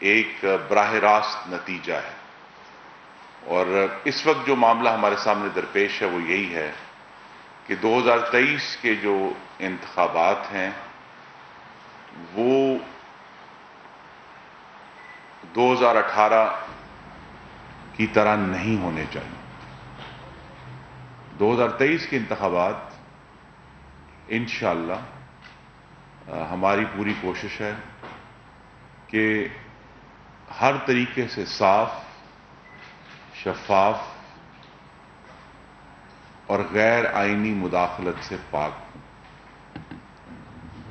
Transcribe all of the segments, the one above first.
ایک براہ راست نتیجہ ہے، اور اس وقت جو معاملہ ہمارے سامنے درپیش ہے وہ یہی ہے کہ 2023 کے جو انتخابات ہیں وہ 2018 کی طرح نہیں ہونے چاہیے۔ 2023 کے انتخابات انشاءاللہ ہماری پوری کوشش ہے کہ ہر طریقے سے صاف، شفاف اور غیر آئینی مداخلت سے پاک ہوں۔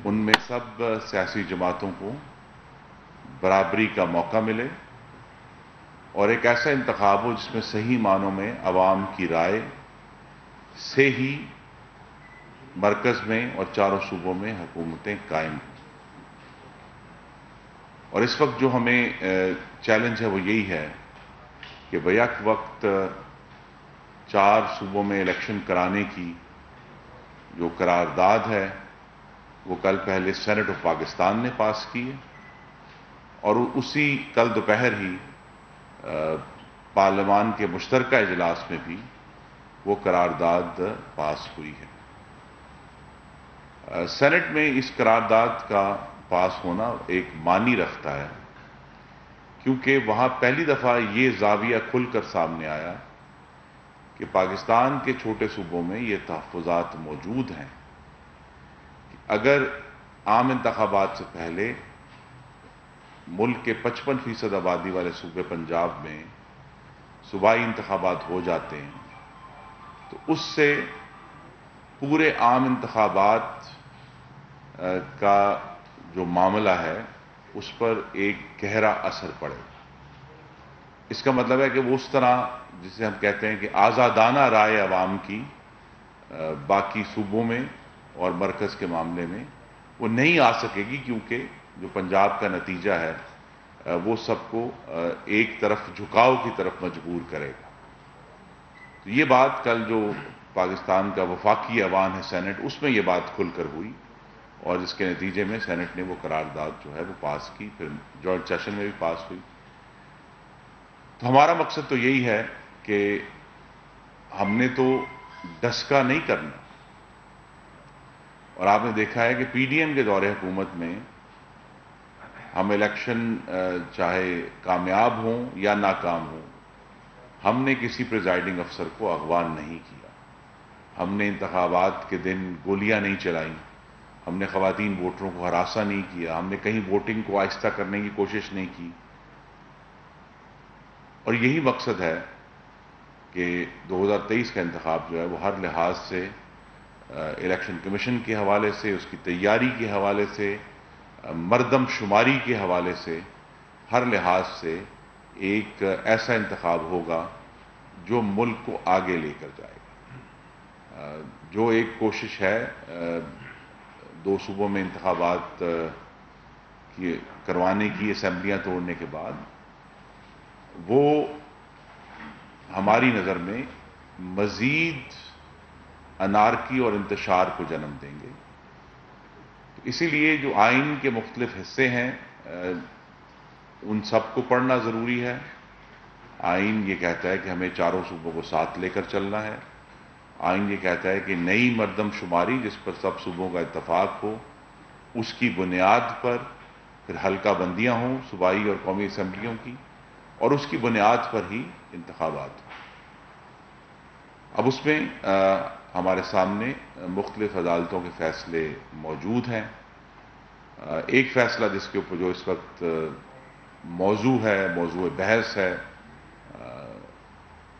ان میں سب سیاسی جماعتوں کو برابری کا موقع ملے اور ایک ایسا انتخاب ہو جس میں صحیح معنوں میں عوام کی رائے سے ہی مرکز میں اور چاروں صوبوں میں حکومتیں قائم ہوں۔ اور اس وقت جو ہمیں چیلنج ہے وہ یہی ہے کہ بیک وقت 4 صوبوں میں الیکشن کرانے کی جو قرارداد ہے وہ کل پہلے سینٹ آف پاکستان نے پاس کی ہے، اور اسی کل دوپہر ہی پارلیمان کے مشترکہ اجلاس میں بھی وہ قرارداد پاس ہوئی ہے۔ سینٹ میں اس قرارداد کا پاس ہونا ایک معنی رکھتا ہے، کیونکہ وہاں پہلی دفعہ یہ زاویہ کھل کر سامنے آیا کہ پاکستان کے چھوٹے صوبوں میں یہ تحفظات موجود ہیں کہ اگر عام انتخابات سے پہلے ملک کے 55% آبادی والے صوبے پنجاب میں صوبائی انتخابات ہو جاتے ہیں تو اس سے پورے عام انتخابات کا جو معاملہ ہے اس پر ایک گہرا اثر پڑے۔ اس کا مطلب ہے کہ وہ اس طرح جسے ہم کہتے ہیں کہ آزادانہ رائے عوام کی باقی صوبوں میں اور مرکز کے معاملے میں وہ نہیں آ سکے گی، کیونکہ جو پنجاب کا نتیجہ ہے وہ سب کو ایک طرف جھکاؤ کی طرف مجبور کرے گا۔ تو یہ بات کل جو پاکستان کا وفاقی ایوان ہے سینٹ، اس میں یہ بات کھل کر ہوئی، اور جس کے نتیجے میں سینٹ نے وہ قرارداد جو ہے وہ پاس کی، پھر جوائنٹ سیشن میں بھی پاس ہوئی۔ تو ہمارا مقصد تو یہی ہے کہ ہم نے تو ڈسکا نہیں کرنا، اور آپ نے دیکھا ہے کہ پی ڈی ایم کے دور حکومت میں ہم الیکشن چاہے کامیاب ہوں یا ناکام ہوں، ہم نے کسی پریزائڈنگ افسر کو اغوا نہیں کیا، ہم نے انتخابات کے دن گولیاں نہیں چلائیں، ہم نے خواتین ووٹروں کو ہراساں نہیں کیا، ہم نے کہیں ووٹنگ کو آہستہ کرنے کی کوشش نہیں کی۔ اور یہی مقصد ہے کہ 2023 کا انتخاب جو ہے وہ ہر لحاظ سے الیکشن کمیشن کے حوالے سے، اس کی تیاری کے حوالے سے، مردم شماری کے حوالے سے، ہر لحاظ سے ایک ایسا انتخاب ہوگا جو ملک کو آگے لے کر جائے گا۔ جو ایک کوشش ہے 2 صوبوں میں انتخابات کروانے کی اسمبلیاں توڑنے کے بعد، وہ ہماری نظر میں مزید انارکی اور انتشار کو جنم دیں گے۔ اسی لیے جو آئین کے مختلف حصے ہیں ان سب کو پڑھنا ضروری ہے۔ آئین یہ کہتا ہے کہ ہمیں چاروں صوبوں کو ساتھ لے کر چلنا ہے۔ آئین یہ کہتا ہے کہ نئی مردم شماری جس پر سب صوبوں کا اتفاق ہو، اس کی بنیاد پر پھر حلقہ بندیاں ہوں صوبائی اور قومی اسمبلیوں کی، اور اس کی بنیاد پر ہی انتخابات ہوں۔ اب اس میں ہمارے سامنے مختلف عدالتوں کے فیصلے موجود ہیں۔ ایک فیصلہ جس کے اوپر جو اس وقت موضوع ہے، موضوع بحث ہے،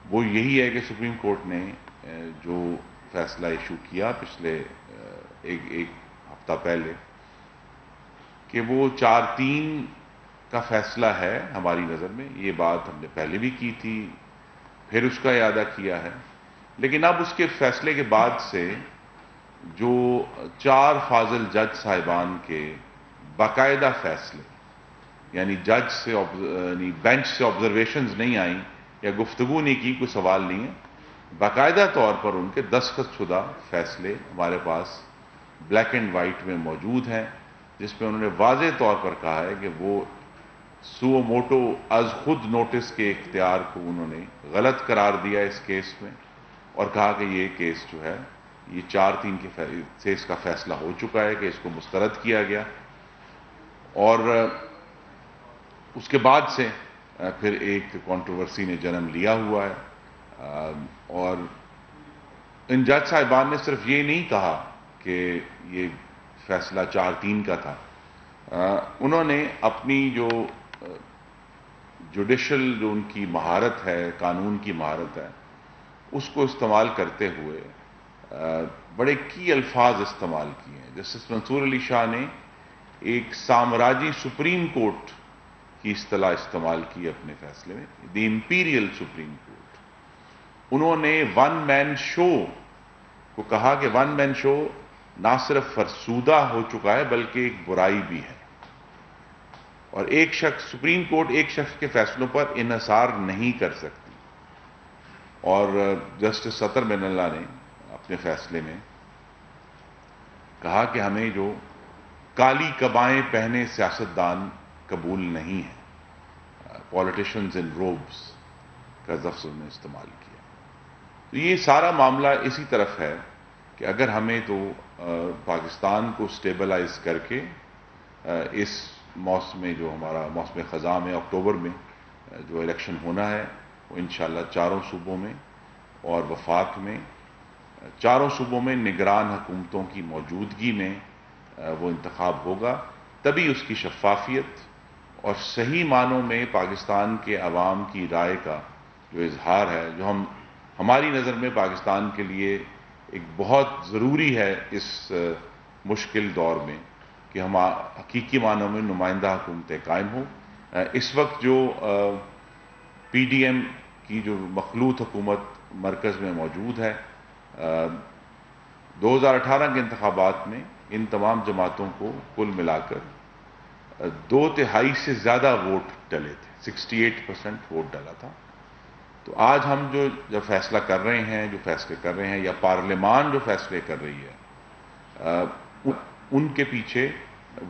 وہ یہی ہے کہ سپریم کورٹ نے جو فیصلہ ایشو کیا پچھلے ایک ہفتہ پہلے، کہ وہ 4-3 کا فیصلہ ہے ہماری نظر میں۔ یہ بات ہم نے پہلے بھی کی تھی، پھر اس کا اعادہ کیا ہے، لیکن اب اس کے فیصلے کے بعد سے جو 4 فاضل جج صاحبان کے باقاعدہ فیصلے، یعنی جج سے یعنی بینچ سے آبزرویشنز نہیں آئیں یا گفتگو نہیں کی، کوئی سوال نہیں ہے، باقاعدہ طور پر ان کے دستخط شدہ فیصلے ہمارے پاس بلیک اینڈ وائٹ میں موجود ہیں، جس میں انہوں نے واضح طور پر کہا ہے کہ وہ سو موٹو از خود نوٹس کے اختیار کو انہوں نے غلط قرار دیا اس کیس میں، اور کہا کہ یہ کیس جو ہے یہ 4-3 سے اس کا فیصلہ ہو چکا ہے کہ اس کو مسترد کیا گیا، اور اس کے بعد سے پھر ایک کنٹروورسی نے جنم لیا ہوا ہے۔ اور ان جج صاحبان نے صرف یہ نہیں کہا کہ یہ فیصلہ 4-3 کا تھا، انہوں نے اپنی جو جوڈیشل جو ان کی مہارت ہے، قانون کی مہارت ہے، اس کو استعمال کرتے ہوئے بڑے کی الفاظ استعمال کیے ہیں۔ جسٹس منصور علی شاہ نے ایک سامراجی سپریم کورٹ کی اصطلاح استعمال کی اپنے فیصلے میں، دی امپیریل سپریم کورٹ۔ انہوں نے ون مین شو کو کہا کہ ون مین شو نہ صرف فرسودہ ہو چکا ہے بلکہ ایک برائی بھی ہے، اور ایک شخص، سپریم کورٹ ایک شخص کے فیصلوں پر انحصار نہیں کر سکتی۔ اور جسٹس سطر بن اللہ نے اپنے فیصلے میں کہا کہ ہمیں جو کالی قبائیں پہنے سیاستدان قبول نہیں ہیں، پولیٹیشنز ان روبس کا لفظ نے استعمال کیا۔ تو یہ سارا معاملہ اسی طرف ہے کہ اگر ہمیں تو پاکستان کو سٹیبلائز کر کے اس موسم میں، جو ہمارا موسم خزاں میں اکتوبر میں جو الیکشن ہونا ہے، وہ انشاءاللہ 4 صوبوں میں اور وفاق میں 4 صوبوں میں نگران حکومتوں کی موجودگی میں وہ انتخاب ہوگا، تبھی اس کی شفافیت اور صحیح معنوں میں پاکستان کے عوام کی رائے کا جو اظہار ہے، جو ہماری نظر میں پاکستان کے لیے ایک بہت ضروری ہے اس مشکل دور میں، کہ ہم حقیقی معنوں میں نمائندہ حکومتیں قائم ہوں۔ اس وقت جو پی ڈی ایم کی جو مخلوط حکومت مرکز میں موجود ہے، 2018 کے انتخابات میں ان تمام جماعتوں کو کل ملا کر 2/3 سے زیادہ ووٹ ڈلے تھے، 68% ووٹ ڈالا تھا۔ تو آج ہم جو فیصلہ کر رہے ہیں، جو فیصلے کر رہے ہیں، یا پارلیمان جو فیصلے کر رہی ہے، ان کے پیچھے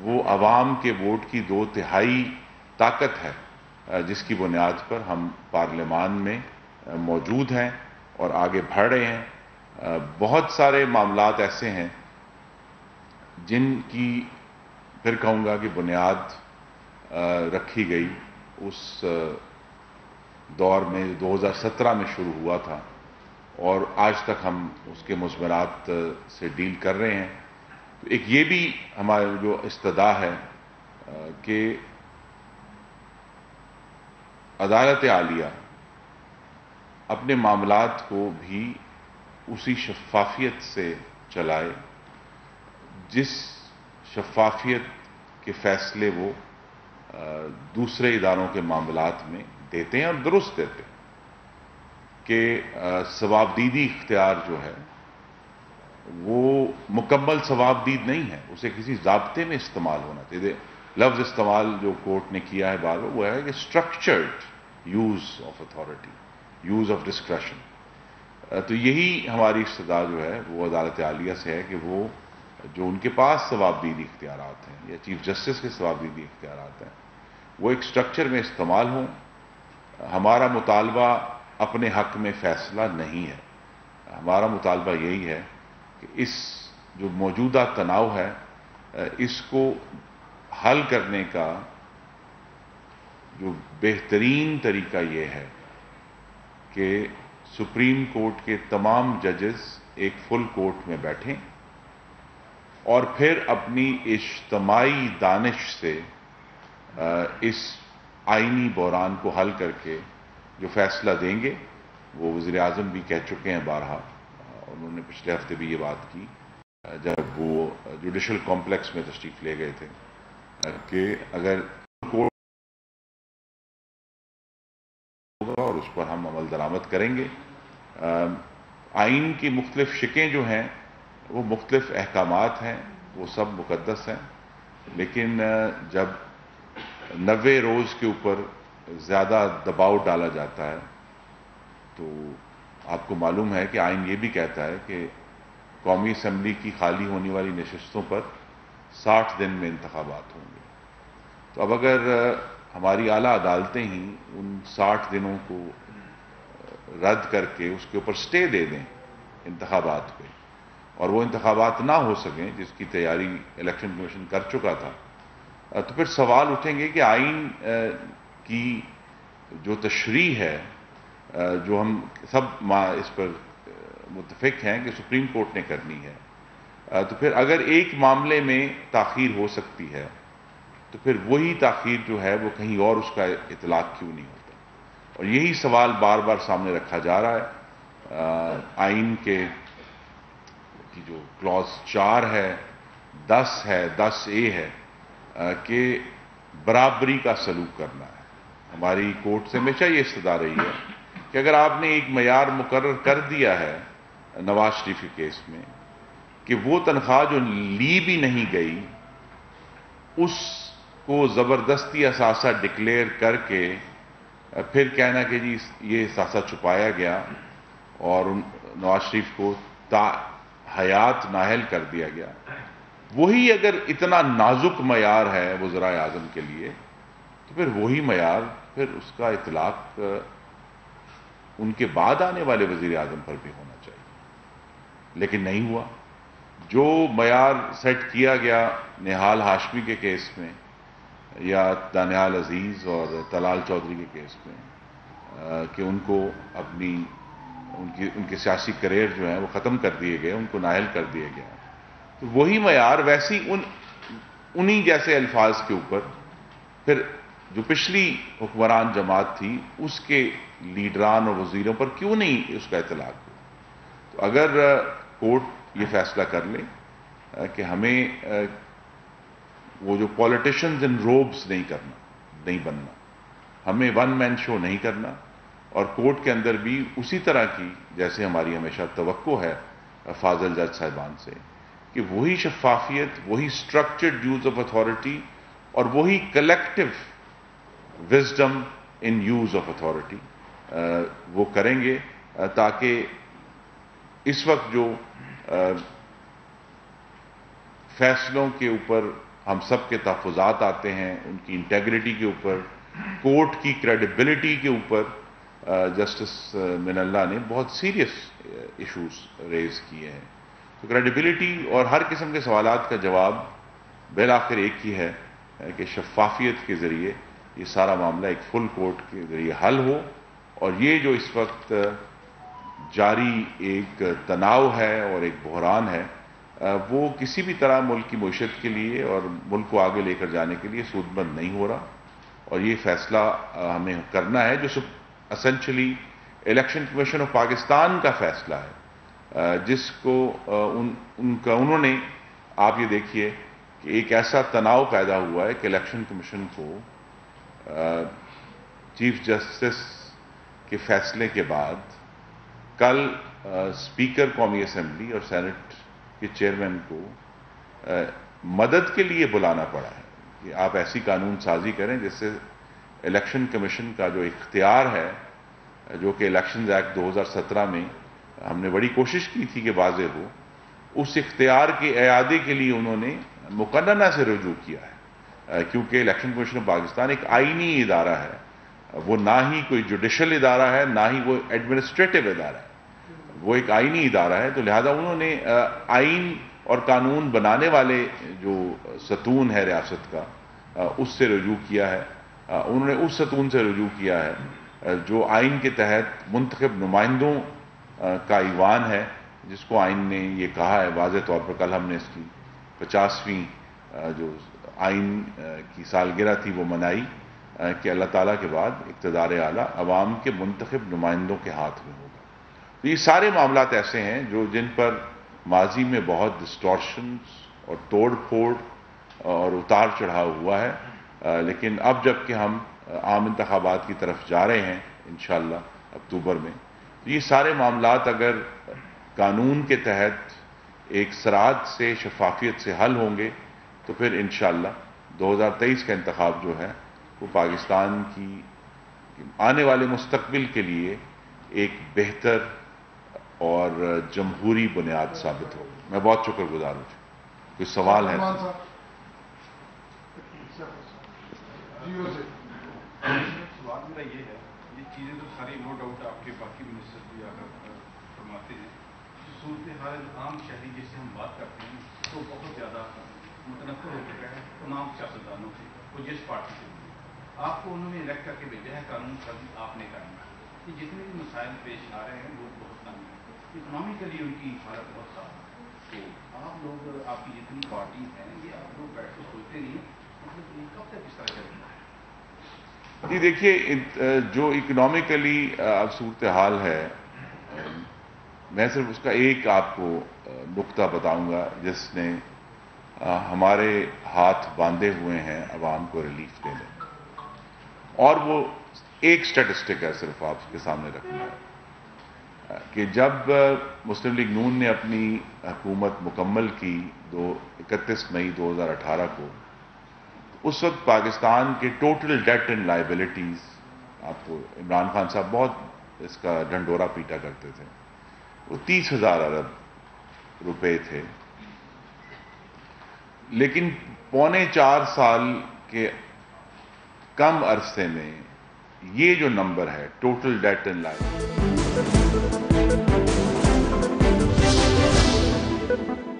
وہ عوام کے ووٹ کی 2/3 طاقت ہے، جس کی بنیاد پر ہم پارلیمان میں موجود ہیں اور آگے بڑھ رہے ہیں۔ بہت سارے معاملات ایسے ہیں جن کی پھر کہوں گا کہ بنیاد رکھی گئی اس دور میں 2017 میں شروع ہوا تھا، اور آج تک ہم اس کے مضمرات سے ڈیل کر رہے ہیں۔ تو ایک یہ بھی ہمارا جو استدعا ہے کہ عدالت عالیہ اپنے معاملات کو بھی اسی شفافیت سے چلائے جس شفافیت کے فیصلے وہ دوسرے اداروں کے معاملات میں دیتے ہیں، اور درست دیتے ہیں، کہ ثوابدیدی اختیار جو ہے وہ مکمل ثوابدید نہیں ہے، اسے کسی ضابطے میں استعمال ہونا چاہیے۔ لفظ استعمال جو کورٹ نے کیا ہے بار بار وہ ہے کہ structured use of authority, use of discretion. تو یہی ہماری استدعا جو ہے وہ عدالت عالیہ سے ہے کہ وہ جو ان کے پاس ثوابدیدی اختیارات ہیں، یا چیف جسٹس کے ثوابدیدی اختیارات ہیں، وہ ایک اسٹرکچر میں استعمال ہوں۔ ہمارا مطالبہ اپنے حق میں فیصلہ نہیں ہے، ہمارا مطالبہ یہی ہے کہ اس جو موجودہ تناؤ ہے، اس کو حل کرنے کا جو بہترین طریقہ یہ ہے کہ سپریم کورٹ کے تمام ججز ایک فل کورٹ میں بیٹھیں اور پھر اپنی اجتماعی دانش سے اس آئینی بحران کو حل کر کے جو فیصلہ دیں گے، وہ وزیر اعظم بھی کہہ چکے ہیں بارہا، انہوں نے پچھلے ہفتے بھی یہ بات کی جب وہ جوڈیشل کمپلیکس میں تشریف لے گئے تھے، کہ اگر کورٹ ہوگا اور اس پر ہم عمل درآمد کریں گے۔ آئین کی مختلف شکیں جو ہیں وہ مختلف احکامات ہیں، وہ سب مقدس ہیں، لیکن جب 90 روز کے اوپر زیادہ دباؤ ڈالا جاتا ہے تو آپ کو معلوم ہے کہ آئین یہ بھی کہتا ہے کہ قومی اسمبلی کی خالی ہونے والی نشستوں پر 60 دن میں انتخابات ہوں گے۔ تو اب اگر ہماری اعلیٰ عدالتیں ہی ان 60 دنوں کو رد کر کے اس کے اوپر سٹے دے دیں انتخابات پہ، اور وہ انتخابات نہ ہو سکیں جس کی تیاری الیکشن کمیشن کر چکا تھا، تو پھر سوال اٹھیں گے کہ آئین کی جو تشریح ہے، جو ہم سب اس پر متفق ہیں کہ سپریم کورٹ نے کرنی ہے، تو پھر اگر ایک معاملے میں تاخیر ہو سکتی ہے تو پھر وہی تاخیر جو ہے وہ کہیں اور اس کا اطلاق کیوں نہیں ہوتا؟ اور یہی سوال بار بار سامنے رکھا جا رہا ہے۔ آئین کی جو کلوز 4 ہے، 10 ہے، 10A ہے کہ برابری کا سلوک کرنا ہے۔ ہماری کورٹ سے ہمیشہ یہ استدعا رہی ہے کہ اگر آپ نے ایک معیار مقرر کر دیا ہے نواز شریف کے کیس میں کہ وہ تنخواہ جو لی بھی نہیں گئی اس کو زبردستی اثاثہ ڈکلیئر کر کے پھر کہنا کہ جی یہ اثاثہ چھپایا گیا اور نواز شریف کو حیات نااہل کر دیا گیا، وہی اگر اتنا نازک معیار ہے وزرائے اعظم کے لیے تو پھر وہی معیار پھر اس کا اطلاق ان کے بعد آنے والے وزیر اعظم پر بھی ہونا چاہیے، لیکن نہیں ہوا۔ جو معیار سیٹ کیا گیا نہال ہاشمی کے کیس میں یا دانیال عزیز اور طلال چودھری کے کیس میں کہ ان کو اپنی ان کے سیاسی کریئر جو ہیں وہ ختم کر دیے گئے، ان کو نااہل کر دیا گیا، تو وہی معیار ویسی انہی جیسے الفاظ کے اوپر پھر جو پچھلی حکمران جماعت تھی اس کے لیڈران اور وزیروں پر کیوں نہیں اس کا اطلاق ہوا؟ تو اگر کورٹ یہ فیصلہ کر لے کہ ہمیں وہ جو پولیٹیشنز ان روبس نہیں بننا، ہمیں ون مین شو نہیں کرنا، اور کورٹ کے اندر بھی اسی طرح کی جیسے ہماری ہمیشہ توقع ہے فاضل جج صاحبان سے کہ وہی شفافیت، وہی اسٹرکچرڈ یوز آف اتھارٹی اور وہی collective wisdom in use of authority وہ کریں گے، تاکہ اس وقت جو فیصلوں کے اوپر ہم سب کے تحفظات آتے ہیں، ان کی انٹیگریٹی کے اوپر، کورٹ کی کریڈیبلٹی کے اوپر جسٹس من اللہ نے بہت سیریس ایشوز ریز کیے ہیں۔ تو کریڈیبلٹی اور ہر قسم کے سوالات کا جواب بالآخر ایک ہی ہے کہ شفافیت کے ذریعے یہ سارا معاملہ ایک فل کورٹ کے ذریعے حل ہو، اور یہ جو اس وقت جاری ایک تناؤ ہے اور ایک بحران ہے وہ کسی بھی طرح ملک کی معیشت کے لیے اور ملک کو آگے لے کر جانے کے لیے سود مند نہیں ہو رہا، اور یہ فیصلہ ہمیں کرنا ہے جو essentially election commission of Pakistan کا فیصلہ ہے، جس کو انہوں نے، آپ یہ دیکھیے کہ ایک ایسا تناؤ پیدا ہوا ہے کہ الیکشن کمیشن کو چیف جسٹس کے فیصلے کے بعد کل اسپیکر قومی اسمبلی اور سینٹ کے چیئرمین کو مدد کے لیے بلانا پڑا ہے کہ آپ ایسی قانون سازی کریں جس سے الیکشن کمیشن کا جو اختیار ہے، جو کہ الیکشنز ایکٹ 2017 میں ہم نے بڑی کوشش کی تھی کہ واضح ہو، اس اختیار کے اعادے کے لیے انہوں نے مقننہ سے رجوع کیا ہے، کیونکہ الیکشن کمیشن آف پاکستان ایک آئینی ادارہ ہے، وہ نہ ہی کوئی جوڈیشل ادارہ ہے، نہ ہی وہ ایڈمنسٹریٹو ادارہ ہے، وہ ایک آئینی ادارہ ہے۔ تو لہذا انہوں نے آئین اور قانون بنانے والے جو ستون ہے ریاست کا اس سے رجوع کیا ہے، انہوں نے اس ستون سے رجوع کیا ہے جو آئین کے تحت منتخب نمائندوں کا ایوان ہے، جس کو آئین نے یہ کہا ہے واضح طور پر، کل ہم نے اس کی 50ویں جو آئین کی سالگرہ تھی وہ منائی کہ اللہ تعالیٰ کے بعد اقتدار اعلیٰ عوام کے منتخب نمائندوں کے ہاتھ میں ہوگا۔ تو یہ سارے معاملات ایسے ہیں جن پر ماضی میں بہت ڈسٹورشنز اور توڑ پھوڑ اور اتار چڑھاؤ ہوا ہے، لیکن اب جب کہ ہم عام انتخابات کی طرف جا رہے ہیں انشاءاللہ اکتوبر میں، تو یہ سارے معاملات اگر قانون کے تحت ایک صراحت سے، شفافیت سے حل ہوں گے تو پھر انشاءاللہ 2023 کا انتخاب جو ہے وہ پاکستان کی آنے والے مستقبل کے لیے ایک بہتر اور جمہوری بنیاد ثابت ہو۔ میں بہت شکر گزار ہوں۔ کوئی سوال ہے؟ سوال میرا یہ ہے، یہ چیزیں تو ساری نو ڈاؤٹ آپ کے باقی منسٹر بھی فرماتے ہیں، صورتحال عام شہری جس سے ہم بات کرتے ہیں تو بہت زیادہ متنفر ہو چکا ہے تمام سیاستدانوں سے، وہ جس پارٹی سے بھی آپ کو انہوں نے الیکٹ کر کے بھیجا ہے، قانون سازی آپ نے کرنا ہے، کہ جتنے بھی مسائل پیش آ رہے ہیں وہ بہت تنگ ہیں، اکنامکلی ان کی حالت بہت خراب ہے، تو آپ لوگ آپ کی جتنی پارٹی ہیں یہ آپ لوگ بیٹھ کے سوچتے نہیں ہیں مطلب یہ کب تک اس طرح چلے گا؟ جی دیکھیے، جو اکنامیکلی اب صورتحال ہے، میں صرف اس کا ایک آپ کو نقطہ بتاؤں گا جس نے ہمارے ہاتھ باندھے ہوئے ہیں عوام کو ریلیف دینے، اور وہ ایک سٹیٹسٹک ہے صرف آپ کے سامنے رکھنا ہے کہ جب مسلم لیگ نون نے اپنی حکومت مکمل کی 31 مئی 2018 کو، اس وقت پاکستان کے ٹوٹل ڈیٹ اینڈ لائبلٹیز، آپ کو عمران خان صاحب بہت اس کا ڈنڈورا پیٹا کرتے تھے، وہ 30,000 ارب روپے تھے، لیکن 3.25 سال کے کم عرصے میں یہ جو نمبر ہے ٹوٹل ڈیٹ اینڈ لائبلٹی